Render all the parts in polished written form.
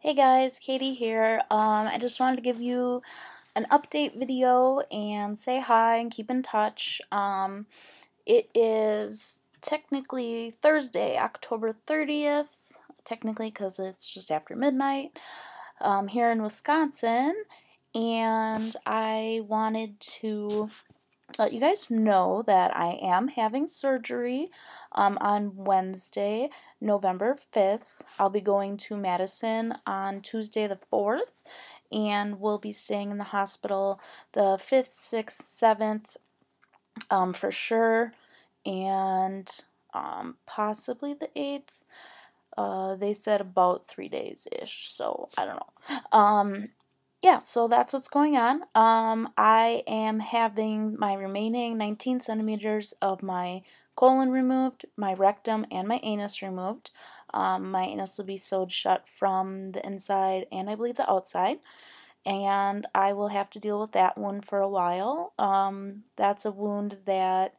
Hey guys, Katie here. I just wanted to give you an update video and say hi and keep in touch. It is technically Thursday, October 30th, technically because it's just after midnight, here in Wisconsin, and I wanted to let you guys know that I am having surgery on Wednesday, November 5th. I'll be going to Madison on Tuesday the 4th, and we'll be staying in the hospital the 5th, 6th, 7th for sure, and possibly the 8th. They said about 3 days-ish, so I don't know. Yeah, so that's what's going on. I am having my remaining 19 centimeters of my colon removed, my rectum, and my anus removed. My anus will be sewed shut from the inside and I believe the outside, and I will have to deal with that one for a while. That's a wound that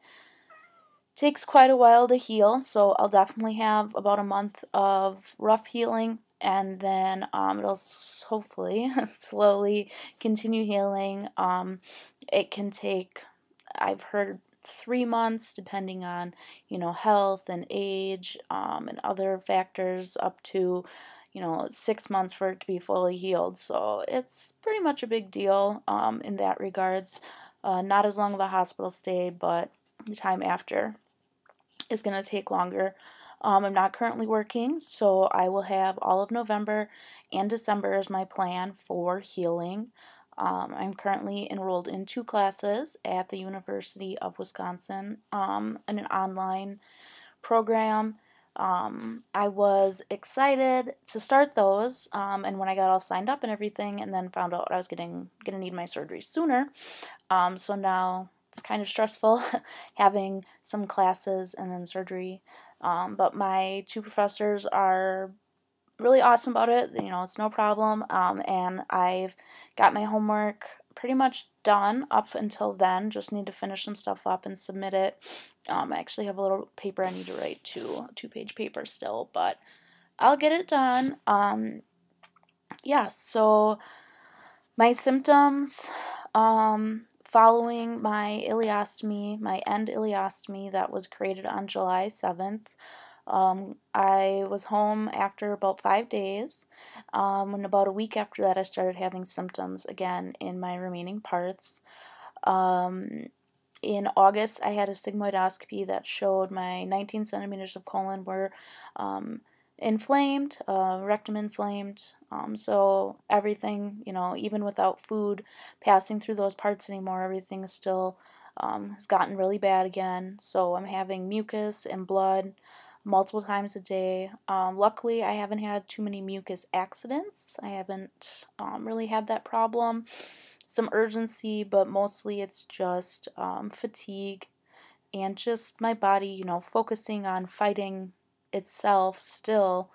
takes quite a while to heal, so I'll definitely have about a month of rough healing, and then it'll hopefully slowly continue healing. It can take, I've heard, 3 months, depending on health and age and other factors, up to 6 months for it to be fully healed. So it's pretty much a big deal in that regards. Not as long of a hospital stay, but the time after is going to take longer. I'm not currently working, so I will have all of November and December as my plan for healing. I'm currently enrolled in 2 classes at the University of Wisconsin, in an online program. I was excited to start those, and when I got all signed up and everything, and then found out I was gonna need my surgery sooner, so now it's kind of stressful having some classes and then surgery. But my 2 professors are really awesome about it. It's no problem. And I've got my homework pretty much done up until then. Just need to finish some stuff up and submit it. I actually have a little paper I need to write too, a 2-page paper still, but I'll get it done. Yeah, so my symptoms, following my ileostomy, my end ileostomy that was created on July 7th, I was home after about 5 days, and about a week after that I started having symptoms again in my remaining parts. In August I had a sigmoidoscopy that showed my 19 centimeters of colon were inflamed, rectum inflamed, so everything, even without food passing through those parts anymore, everything is still has gotten really bad again. So I'm having mucus and blood multiple times a day. Luckily, I haven't had too many mucus accidents. I haven't really had that problem. Some urgency, but mostly it's just fatigue and just my body, focusing on fighting itself still,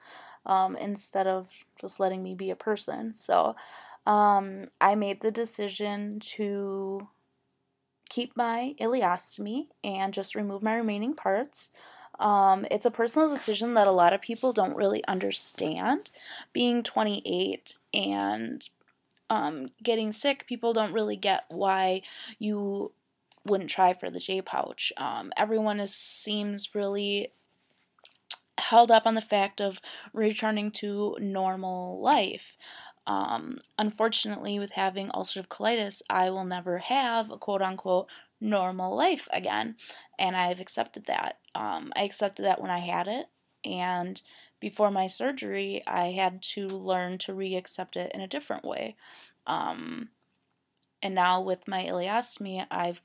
instead of just letting me be a person. So I made the decision to keep my ileostomy and just remove my remaining parts. It's a personal decision that a lot of people don't really understand. Being 28 and getting sick, people don't really get why you wouldn't try for the J pouch. Everyone seems really held up on the fact of returning to normal life. Unfortunately, with having ulcerative colitis, I will never have a quote-unquote normal life again, and I've accepted that. I accepted that when I had it, and before my surgery, I had to learn to re-accept it in a different way. And now with my ileostomy, I've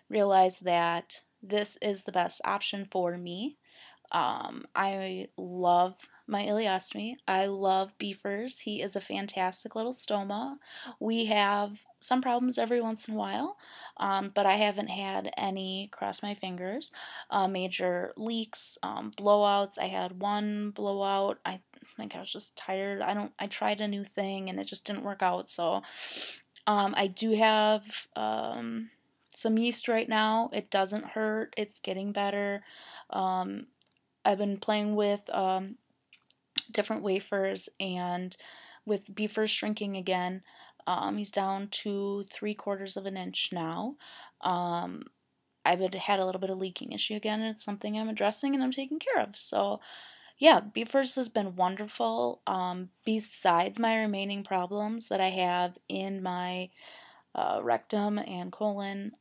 realized that this is the best option for me. I love my ileostomy. I love Beefers. He is a fantastic little stoma. We have some problems every once in a while, but I haven't had any, cross my fingers, major leaks, blowouts. I had one blowout. I think I was just tired. I tried a new thing and it just didn't work out. So I do have some yeast right now. It doesn't hurt. It's getting better. I've been playing with different wafers, and with beefers shrinking again. He's down to 3/4 of an inch now. I've had a little bit of leaking issue again, and it's something I'm addressing and I'm taking care of. So yeah, beefers has been wonderful. Besides my remaining problems that I have in my rectum and colon,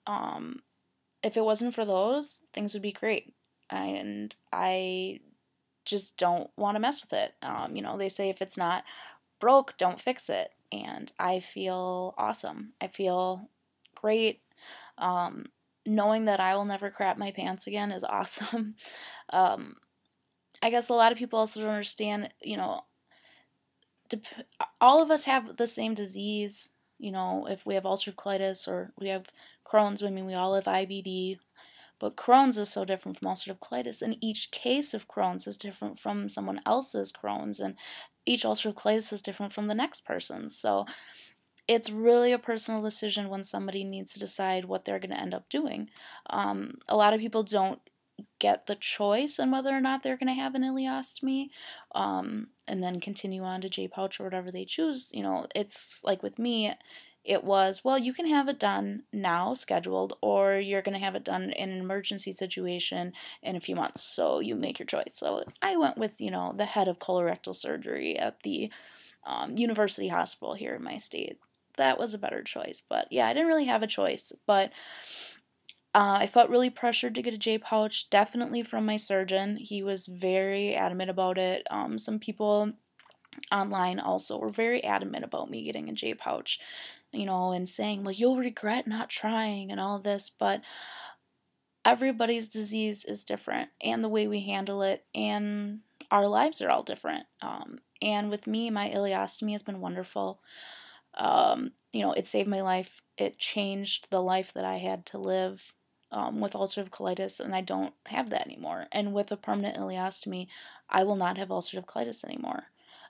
if it wasn't for those, things would be great. And I just don't want to mess with it. They say if it's not broke, don't fix it. And I feel awesome. I feel great. Knowing that I will never crap my pants again is awesome. I guess a lot of people also don't understand, all of us have the same disease. If we have ulcerative colitis or we have Crohn's, we all have IBD. But Crohn's is so different from ulcerative colitis, and each case of Crohn's is different from someone else's Crohn's, and each ulcerative colitis is different from the next person's. So it's really a personal decision when somebody needs to decide what they're going to end up doing. A lot of people don't get the choice on whether or not they're going to have an ileostomy, and then continue on to J-pouch or whatever they choose. It's like with me, it was, well, you can have it done now, scheduled, or you're going to have it done in an emergency situation in a few months, so you make your choice. So I went with, the head of colorectal surgery at the university hospital here in my state. That was a better choice, but yeah, I didn't really have a choice, but I felt really pressured to get a J-pouch, definitely from my surgeon. He was very adamant about it. Some people online also were very adamant about me getting a J-pouch, and saying, well, you'll regret not trying and all this, but everybody's disease is different, and the way we handle it, and our lives are all different. And with me, my ileostomy has been wonderful. It saved my life. It changed the life that I had to live with ulcerative colitis, and I don't have that anymore. And with a permanent ileostomy, I will not have ulcerative colitis anymore.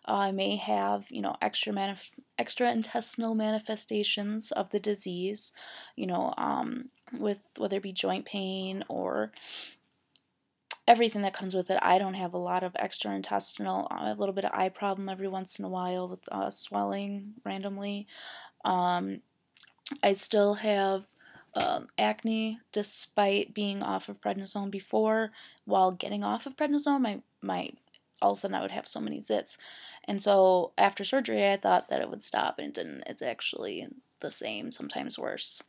I may have, extra intestinal manifestations of the disease, with whether it be joint pain or everything that comes with it. I don't have a lot of extra intestinal. I have a little bit of eye problem every once in a while with swelling randomly. I still have acne despite being off of prednisone before. While getting off of prednisone, my all of a sudden I would have so many zits. And so after surgery, I thought that it would stop, and it didn't. It's actually the same, sometimes worse.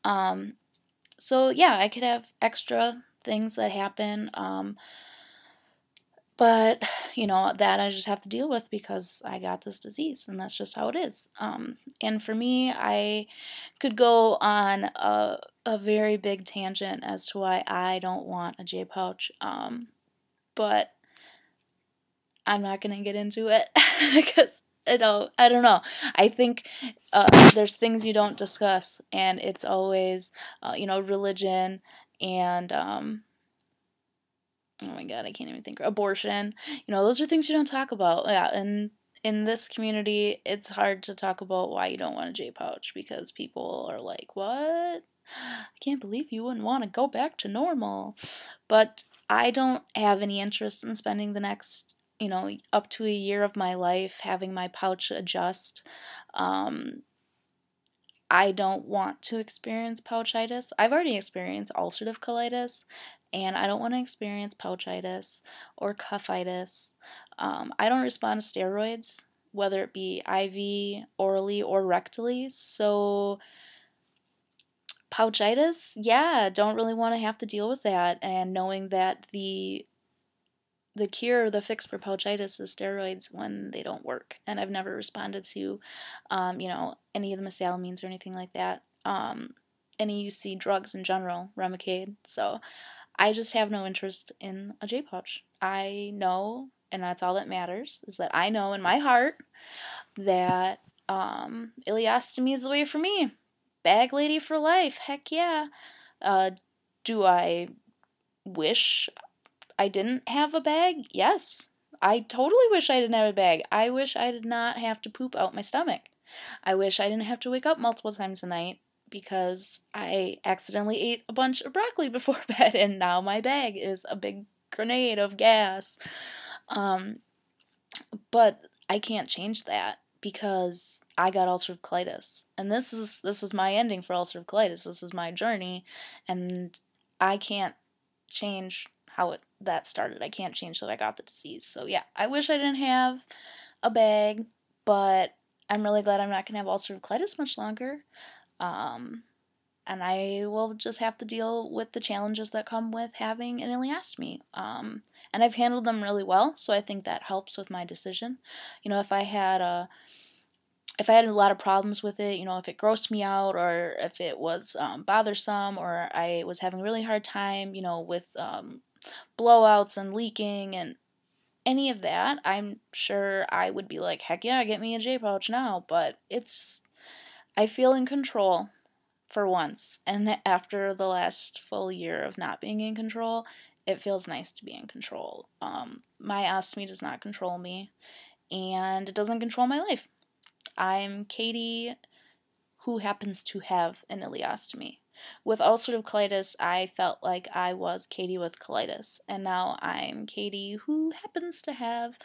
So yeah, I could have extra things that happen, but that I just have to deal with because I got this disease, and that's just how it is. And for me, I could go on a very big tangent as to why I don't want a J-pouch, but I'm not going to get into it because I don't know. I think there's things you don't discuss, and it's always, religion and, oh my God, I can't even think. Abortion. Those are things you don't talk about. Yeah, and in this community, it's hard to talk about why you don't want a J-pouch because people are like, what? I can't believe you wouldn't want to go back to normal. But I don't have any interest in spending the next up to a year of my life having my pouch adjust. I don't want to experience pouchitis. I've already experienced ulcerative colitis, and I don't want to experience pouchitis or cuffitis. I don't respond to steroids, whether it be IV, orally, or rectally, so pouchitis, yeah, don't really want to have to deal with that, and knowing that the cure, the fix for pouchitis is steroids when they don't work. And I've never responded to, any of the mesalamines or anything like that. Any UC drugs in general, Remicade. So I just have no interest in a J-pouch. I know, and that's all that matters, is that I know in my heart that ileostomy is the way for me. Bag lady for life. Heck yeah. Do I wish I didn't have a bag? Yes. I totally wish I didn't have a bag. I wish I did not have to poop out my stomach. I wish I didn't have to wake up multiple times a night because I accidentally ate a bunch of broccoli before bed, and now my bag is a big grenade of gas. But I can't change that because I got ulcerative colitis, and this is my ending for ulcerative colitis. This is my journey, and I can't change how that started. I can't change that I got the disease. So yeah, I wish I didn't have a bag, but I'm really glad I'm not gonna have ulcerative colitis much longer. And I will just have to deal with the challenges that come with having an ileostomy. And I've handled them really well, so I think that helps with my decision. You know, if I had a lot of problems with it, you know, if it grossed me out, or if it was bothersome, or I was having a really hard time, you know, with blowouts and leaking and any of that, I'm sure I would be like, heck yeah, get me a J-pouch now. But I feel in control for once, and after the last full year of not being in control, it feels nice to be in control. My ostomy does not control me, and it doesn't control my life. I'm Katie, who happens to have an ileostomy. With ulcerative colitis, I felt like I was Katie with colitis, and now I'm Katie who happens to have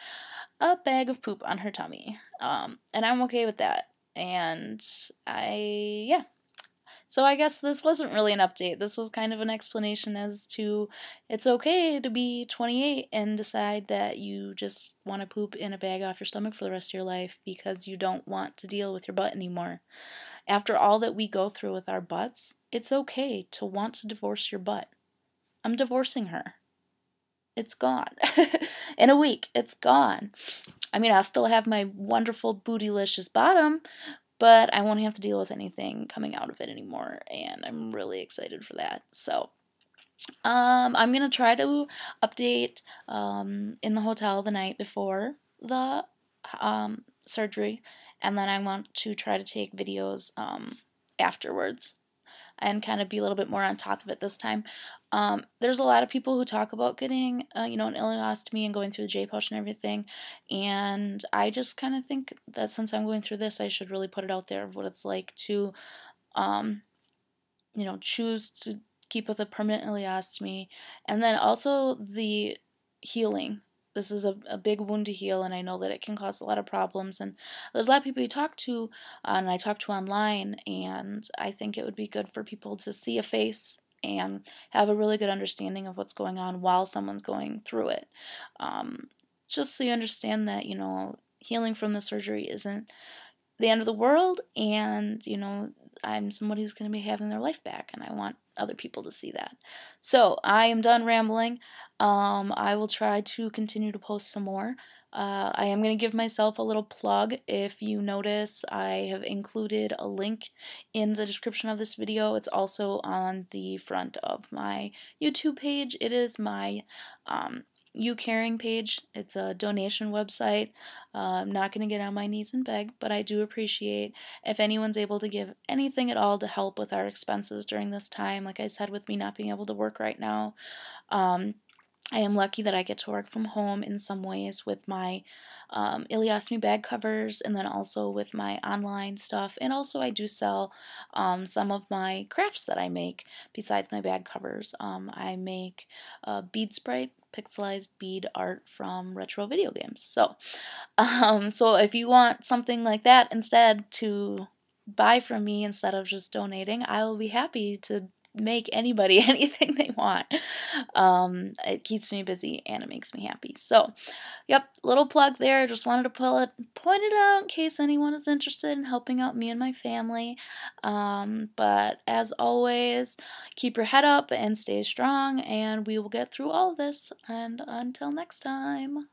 a bag of poop on her tummy. And I'm okay with that. And yeah. So I guess this wasn't really an update. This was kind of an explanation as to it's okay to be 28 and decide that you just want to poop in a bag off your stomach for the rest of your life because you don't want to deal with your butt anymore. After all that we go through with our butts, it's okay to want to divorce your butt. I'm divorcing her. It's gone. In a week, it's gone. I mean, I'll still have my wonderful bootylicious bottom, but I won't have to deal with anything coming out of it anymore, and I'm really excited for that. So, I'm gonna try to update in the hotel the night before the surgery, and then I want to try to take videos afterwards and kind of be a little bit more on top of it this time. There's a lot of people who talk about getting, you know, an ileostomy and going through the J-pouch and everything, and I just kind of think that since I'm going through this, I should really put it out there of what it's like to, you know, choose to keep with a permanent ileostomy, and then also the healing. This is a big wound to heal, and I know that it can cause a lot of problems, and there's a lot of people you talk to, and I talk to online, and I think it would be good for people to see a face and have a really good understanding of what's going on while someone's going through it. Just so you understand that, you know, healing from the surgery isn't the end of the world, and, you know, I'm somebody who's going to be having their life back, and I want other people to see that. So, I am done rambling. I will try to continue to post some more. I am going to give myself a little plug. If you notice, I have included a link in the description of this video. It's also on the front of my YouTube page. It is my You Caring page. It's a donation website. I'm not going to get on my knees and beg, but I do appreciate if anyone's able to give anything at all to help with our expenses during this time. Like I said, with me not being able to work right now, I am lucky that I get to work from home in some ways with my ileostomy bag covers, and then also with my online stuff, and also I do sell some of my crafts that I make besides my bag covers. I make bead sprite, pixelized bead art from retro video games. So, so if you want something like that instead to buy from me instead of just donating, I will be happy to make anybody anything they want. It keeps me busy and it makes me happy. So, yep, little plug there. Just wanted to point it out in case anyone is interested in helping out me and my family. But as always, keep your head up and stay strong, and we will get through all of this. And until next time.